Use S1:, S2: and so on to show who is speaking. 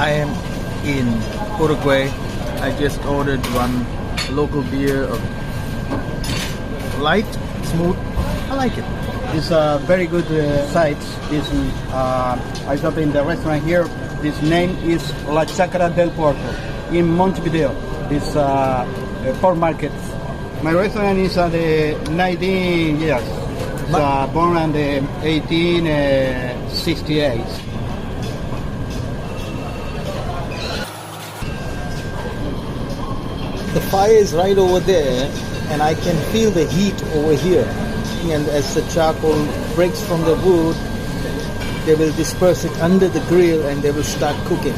S1: I am in Uruguay. I just ordered one local beer of light, smooth. I like it.
S2: It's a very good site. This I got in the restaurant here. This name is La Chacra del Puerto in Montevideo. It's port market. My restaurant is the 19 years. It's born in the 1868.
S3: The fire is right over there, and I can feel the heat over here. And as the charcoal breaks from the wood, they will disperse it under the grill and they will start cooking.